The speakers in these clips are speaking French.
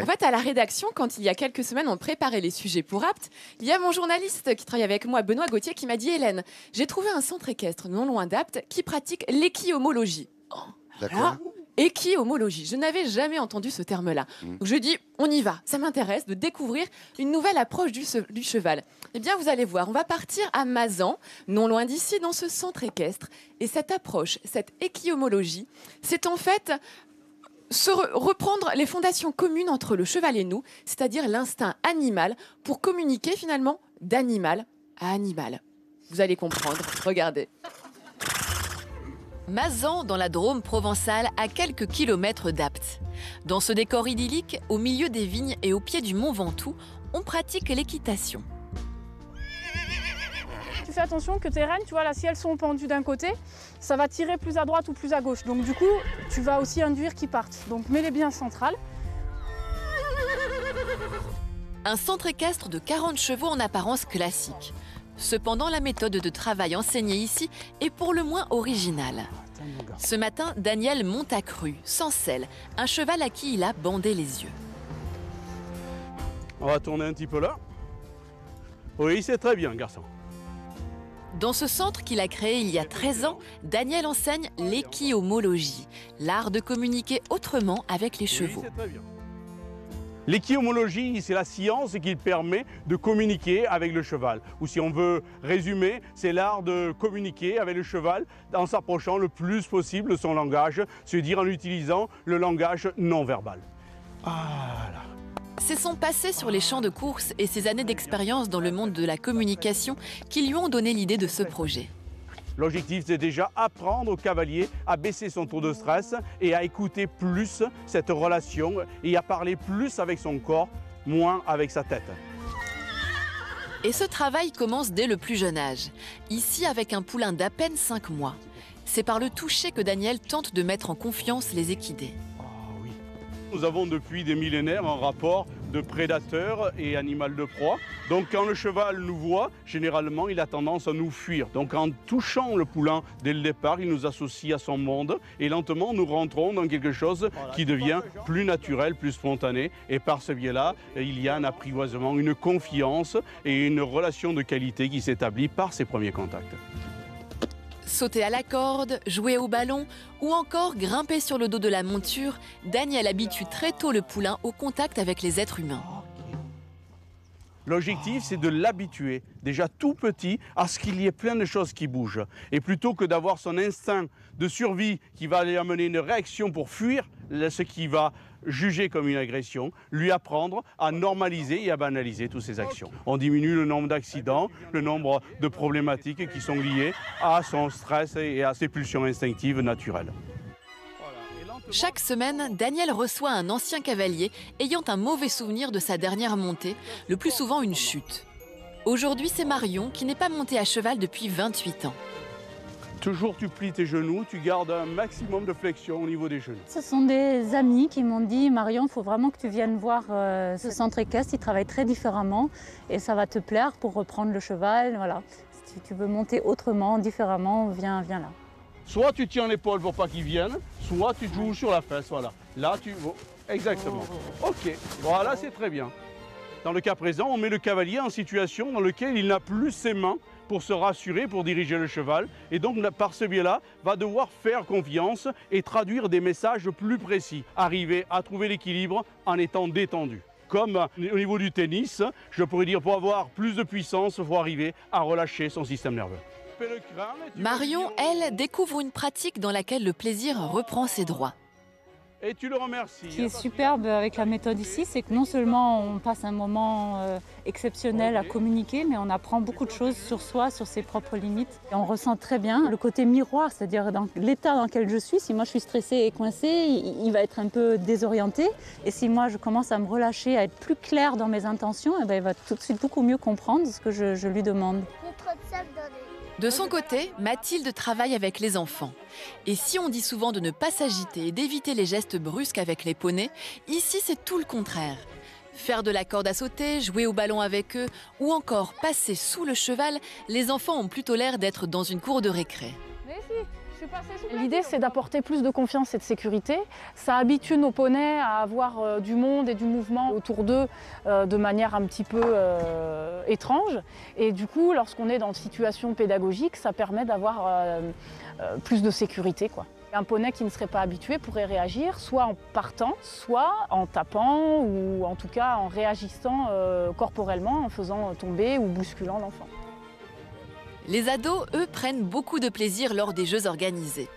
En fait, à la rédaction, quand il y a quelques semaines, on préparait les sujets pour Apt, il y a mon journaliste qui travaille avec moi, Benoît Gauthier, qui m'a dit « Hélène, j'ai trouvé un centre équestre non loin d'Apt qui pratique l'équihomologie. » D'accord. Équihomologie, je n'avais jamais entendu ce terme-là. Donc je dis, on y va, ça m'intéresse de découvrir une nouvelle approche du cheval. Eh bien, vous allez voir, on va partir à Mazan, non loin d'ici, dans ce centre équestre. Et cette approche, cette équihomologie, c'est en fait reprendre les fondations communes entre le cheval et nous, c'est-à-dire l'instinct animal, pour communiquer finalement d'animal à animal. Vous allez comprendre, regardez. Mazan, dans la Drôme provençale, à quelques kilomètres d'Apt. Dans ce décor idyllique, au milieu des vignes et au pied du mont Ventoux, on pratique l'équitation. Tu fais attention que tes rênes, tu vois là, si elles sont pendues d'un côté, ça va tirer plus à droite ou plus à gauche. Donc du coup, tu vas aussi induire qu'ils partent. Donc mets-les bien centrales. Un centre équestre de 40 chevaux en apparence classique. Cependant, la méthode de travail enseignée ici est pour le moins originale. Ce matin, Daniel monte à cru, sans selle, un cheval à qui il a bandé les yeux. On va tourner un petit peu là. Oui, c'est très bien, garçon. Dans ce centre qu'il a créé il y a 13 ans, Daniel enseigne l'équihomologie, l'art de communiquer autrement avec les chevaux. Oui, c'est très bien. L'équihomologie, c'est la science qui permet de communiquer avec le cheval. Ou si on veut résumer, c'est l'art de communiquer avec le cheval en s'approchant le plus possible de son langage, c'est-à-dire en utilisant le langage non verbal. Voilà. C'est son passé sur les champs de course et ses années d'expérience dans le monde de la communication qui lui ont donné l'idée de ce projet. L'objectif, c'est déjà apprendre au cavalier à baisser son taux de stress et à écouter plus cette relation et à parler plus avec son corps, moins avec sa tête. Et ce travail commence dès le plus jeune âge, ici avec un poulain d'à peine 5 mois. C'est par le toucher que Daniel tente de mettre en confiance les équidés. Nous avons depuis des millénaires un rapport de prédateur et animal de proie. Donc quand le cheval nous voit, généralement il a tendance à nous fuir. Donc en touchant le poulain dès le départ, il nous associe à son monde et lentement nous rentrons dans quelque chose qui devient plus naturel, plus spontané. Et par ce biais-là, il y a un apprivoisement, une confiance et une relation de qualité qui s'établit par ces premiers contacts. Sauter à la corde, jouer au ballon ou encore grimper sur le dos de la monture, Daniel habitue très tôt le poulain au contact avec les êtres humains. L'objectif, c'est de l'habituer, déjà tout petit, à ce qu'il y ait plein de choses qui bougent. Et plutôt que d'avoir son instinct de survie qui va lui amener une réaction pour fuir ce qui va juger comme une agression, lui apprendre à normaliser et à banaliser toutes ces actions. On diminue le nombre d'accidents, le nombre de problématiques qui sont liées à son stress et à ses pulsions instinctives naturelles. Chaque semaine, Daniel reçoit un ancien cavalier ayant un mauvais souvenir de sa dernière montée, le plus souvent une chute. Aujourd'hui, c'est Marion qui n'est pas montée à cheval depuis 28 ans. Toujours tu plies tes genoux, tu gardes un maximum de flexion au niveau des genoux. Ce sont des amis qui m'ont dit « Marion, il faut vraiment que tu viennes voir ce centre équestre, il travaille très différemment et ça va te plaire pour reprendre le cheval. » Voilà. Si tu veux monter autrement, différemment, viens là. Soit tu tiens l'épaule pour pas qu'il vienne, soit tu joues sur la fesse, voilà. Là, exactement. Ok, voilà, c'est très bien. Dans le cas présent, on met le cavalier en situation dans laquelle il n'a plus ses mains pour se rassurer, pour diriger le cheval. Et donc, par ce biais-là, va devoir faire confiance et traduire des messages plus précis. Arriver à trouver l'équilibre en étant détendu. Comme au niveau du tennis, je pourrais dire pour avoir plus de puissance, il faut arriver à relâcher son système nerveux. Marion, elle, découvre une pratique dans laquelle le plaisir reprend ses droits. Et tu le remercies. Ce qui est superbe avec la méthode ici, c'est que non seulement on passe un moment exceptionnel à communiquer, mais on apprend beaucoup de choses sur soi, sur ses propres limites. Et on ressent très bien le côté miroir, c'est-à-dire dans l'état dans lequel je suis. Si moi je suis stressée et coincée, il va être un peu désorienté. Et si moi je commence à me relâcher, à être plus claire dans mes intentions, eh bien, il va tout de suite beaucoup mieux comprendre ce que je lui demande. De son côté, Mathilde travaille avec les enfants. Et si on dit souvent de ne pas s'agiter et d'éviter les gestes brusques avec les poneys, ici c'est tout le contraire. Faire de la corde à sauter, jouer au ballon avec eux ou encore passer sous le cheval, les enfants ont plutôt l'air d'être dans une cour de récré. L'idée, c'est d'apporter plus de confiance et de sécurité. Ça habitue nos poneys à avoir du monde et du mouvement autour d'eux de manière un petit peu étrange. Et du coup, lorsqu'on est dans une situation pédagogique, ça permet d'avoir plus de sécurité, quoi. Un poney qui ne serait pas habitué pourrait réagir soit en partant, soit en tapant ou en tout cas en réagissant corporellement, en faisant tomber ou bousculant l'enfant. Les ados, eux, prennent beaucoup de plaisir lors des jeux organisés.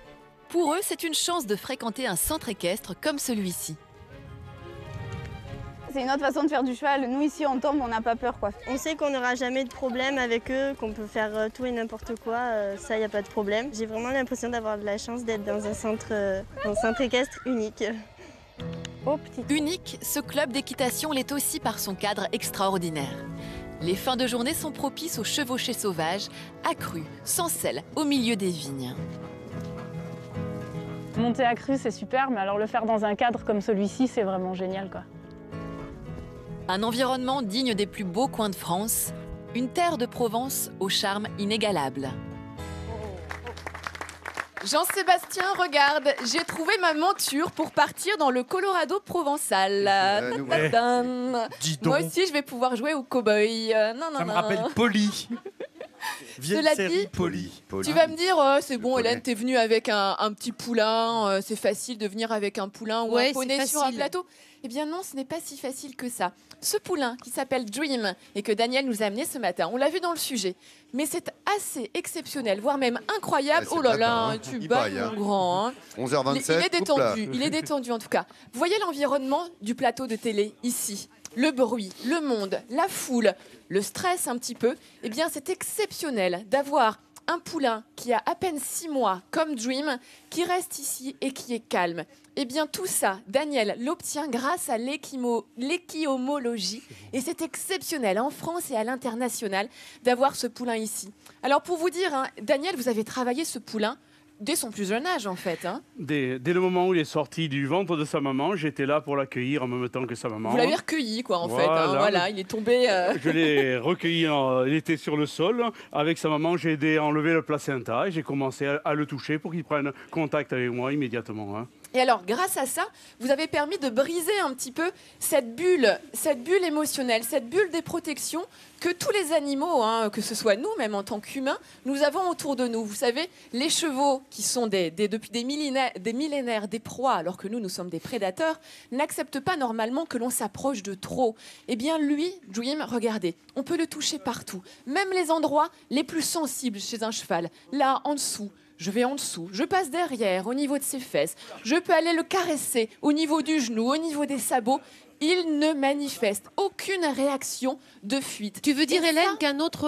Pour eux, c'est une chance de fréquenter un centre équestre comme celui-ci. C'est une autre façon de faire du cheval. Nous, ici, on tombe, on n'a pas peur, quoi. On sait qu'on n'aura jamais de problème avec eux, qu'on peut faire tout et n'importe quoi. Ça, il n'y a pas de problème. J'ai vraiment l'impression d'avoir de la chance d'être dans un centre équestre unique. Oh, petit. Unique, ce club d'équitation l'est aussi par son cadre extraordinaire. Les fins de journée sont propices aux chevauchées sauvages, accrues, sans selle, au milieu des vignes. Monter à cru, c'est super, mais alors le faire dans un cadre comme celui-ci, c'est vraiment génial, quoi. Un environnement digne des plus beaux coins de France, une terre de Provence au charme inégalable. Jean-Sébastien, regarde, j'ai trouvé ma monture pour partir dans le Colorado provençal. Tadam. Dis donc. Moi aussi, je vais pouvoir jouer au cow-boy. Ça me rappelle Polly. Vieille Cela série dit, Polly. Tu vas me dire, c'est bon, Hélène, t'es venue avec un petit poulain, c'est facile de venir avec un poulain ou un poney sur un plateau. Eh bien non, ce n'est pas si facile que ça. Ce poulain qui s'appelle Dream et que Daniel nous a amené ce matin, on l'a vu dans le sujet, mais c'est assez exceptionnel, voire même incroyable. Ouais, oh là matin, là, hein. tu Il bats baille, hein. mon grand. Hein. 11h27, il est détendu, il est détendu en tout cas. Vous voyez l'environnement du plateau de télé ici, le bruit, le monde, la foule, le stress un petit peu. Eh bien, c'est exceptionnel d'avoir un poulain qui a à peine 6 mois, comme Dream, qui reste ici et qui est calme. Eh bien, tout ça, Daniel l'obtient grâce à l'équiomologie. Et c'est exceptionnel en France et à l'international d'avoir ce poulain ici. Alors, pour vous dire, hein, Daniel, vous avez travaillé ce poulain dès son plus jeune âge, en fait. Hein. Dès le moment où il est sorti du ventre de sa maman, j'étais là pour l'accueillir en même temps que sa maman. Vous l'avez recueilli, quoi, en fait. Voilà. Hein, voilà, il est tombé... Je l'ai recueilli, il était sur le sol. Avec sa maman, j'ai aidé à enlever le placenta et j'ai commencé à le toucher pour qu'il prenne contact avec moi immédiatement. Hein. Et alors, grâce à ça, vous avez permis de briser un petit peu cette bulle émotionnelle, cette bulle des protections que tous les animaux, hein, que ce soit nous, même en tant qu'humains, nous avons autour de nous. Vous savez, les chevaux, qui sont depuis des millénaires des proies, alors que nous sommes des prédateurs, n'acceptent pas normalement que l'on s'approche de trop. Eh bien, lui, Dream, regardez, on peut le toucher partout, même les endroits les plus sensibles chez un cheval. Là, en dessous. Je vais en dessous, je passe derrière, au niveau de ses fesses. Je peux aller le caresser au niveau du genou, au niveau des sabots. Il ne manifeste aucune réaction de fuite. Tu veux dire, Hélène, qu'un autre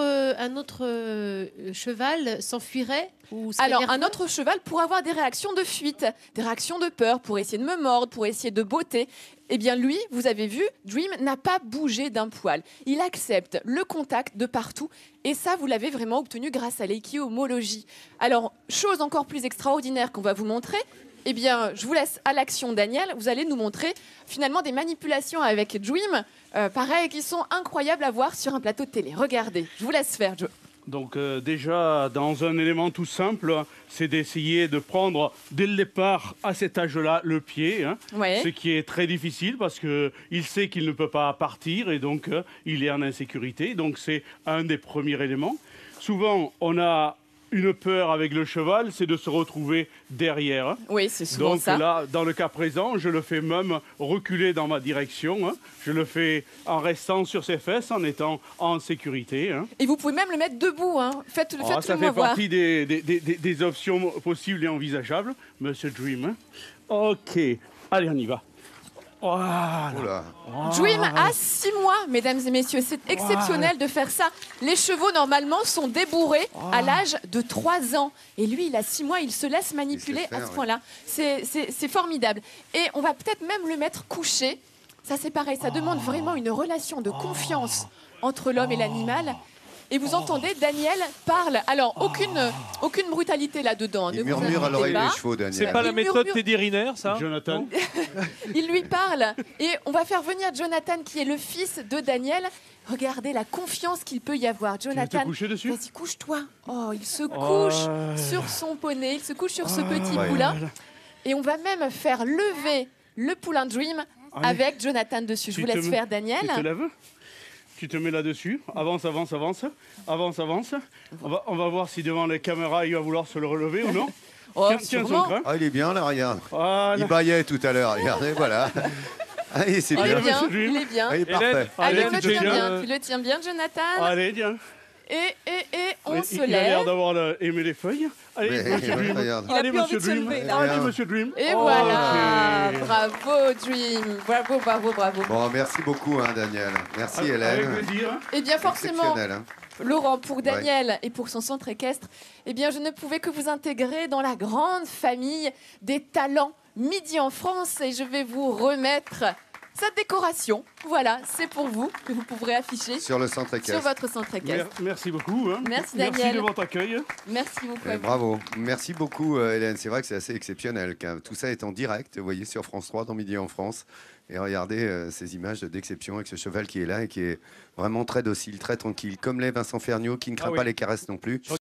cheval s'enfuirait ou serait Alors, nerveux? un autre cheval pourrait avoir des réactions de fuite, des réactions de peur, pour essayer de me mordre, pour essayer de botter. Eh bien, lui, vous avez vu, Dream n'a pas bougé d'un poil. Il accepte le contact de partout. Et ça, vous l'avez vraiment obtenu grâce à l'équiomologie. Alors, chose encore plus extraordinaire qu'on va vous montrer, eh bien, je vous laisse à l'action, Daniel. Vous allez nous montrer finalement des manipulations avec Dream, pareil, qui sont incroyables à voir sur un plateau de télé. Regardez, je vous laisse faire, Joe. Donc déjà, dans un élément tout simple, c'est d'essayer de prendre dès le départ, à cet âge-là, le pied, hein, Ouais. ce qui est très difficile parce qu'il sait qu'il ne peut pas partir et donc il est en insécurité. Donc c'est un des premiers éléments. Souvent, on a une peur avec le cheval, c'est de se retrouver derrière. Hein. Oui, c'est souvent Donc ça. là, dans le cas présent, je le fais même reculer dans ma direction. Hein. Je le fais en restant sur ses fesses, en étant en sécurité. Hein. Et vous pouvez même le mettre debout. Hein. Faites-le Ah, ça moi fait voir. partie des options possibles et envisageables, Monsieur Dream. Hein. Ok, allez, on y va. Voilà. Oula. Dream a 6 mois, mesdames et messieurs. C'est exceptionnel de faire ça. Les chevaux, normalement, sont débourrés à l'âge de 3 ans. Et lui, il a 6 mois, il se laisse manipuler faire, à ce ouais. point-là. C'est formidable. Et on va peut-être même le mettre couché. Ça, c'est pareil. Ça demande vraiment une relation de confiance entre l'homme et l'animal. Et vous entendez, Daniel parle. Alors, aucune brutalité là-dedans. Il murmure à l'oreille des chevaux, Daniel. C'est pas la méthode Teddy Riner, ça? Jonathan. Il lui parle. Et on va faire venir Jonathan, qui est le fils de Daniel. Regardez la confiance qu'il peut y avoir. Jonathan, vas-y, couche-toi. Oh, il se couche sur son poney. Il se couche sur ce petit poulain. Et on va même faire lever le poulain Dream avec Jonathan dessus. Je vous laisse faire, Daniel. Tu te lèves, tu te mets là-dessus. Avance, avance, avance. Avance, avance. On va voir si devant les caméras, il va vouloir se le relever ou non. Tiens son crin. Ah, il est bien là, regarde. Voilà. Il baillait tout à l'heure, regardez, voilà. Allez, c'est bien. Il est bien. Allez, parfait. Allez, tu le tiens bien, Jonathan. Allez, viens. Et on se lève. Il a l'air d'avoir aimé les feuilles. Allez, Monsieur Dream. Allez, Monsieur Dream. Allez, Monsieur Dream. Et voilà. Bravo, Dream. Bravo, bravo, bravo. Bon, merci beaucoup, Daniel. Merci, Hélène. Avec plaisir. Eh bien, forcément, Laurent, pour Daniel et pour son centre équestre, eh bien, je ne pouvais que vous intégrer dans la grande famille des talents Midi en France. Et je vais vous remettre cette décoration. Voilà, c'est pour vous, que vous pourrez afficher sur le centre équestre. Sur votre centre équestre. Merci beaucoup. Merci, Daniel. Merci de votre accueil. Merci beaucoup. Bravo. Merci beaucoup, Hélène. C'est vrai que c'est assez exceptionnel. Tout ça est en direct, vous voyez, sur France 3, dans Midi en France. Et regardez ces images d'exception avec ce cheval qui est là et qui est vraiment très docile, très tranquille, comme l'est Vincent Ferniaud, qui ne craint pas les caresses non plus.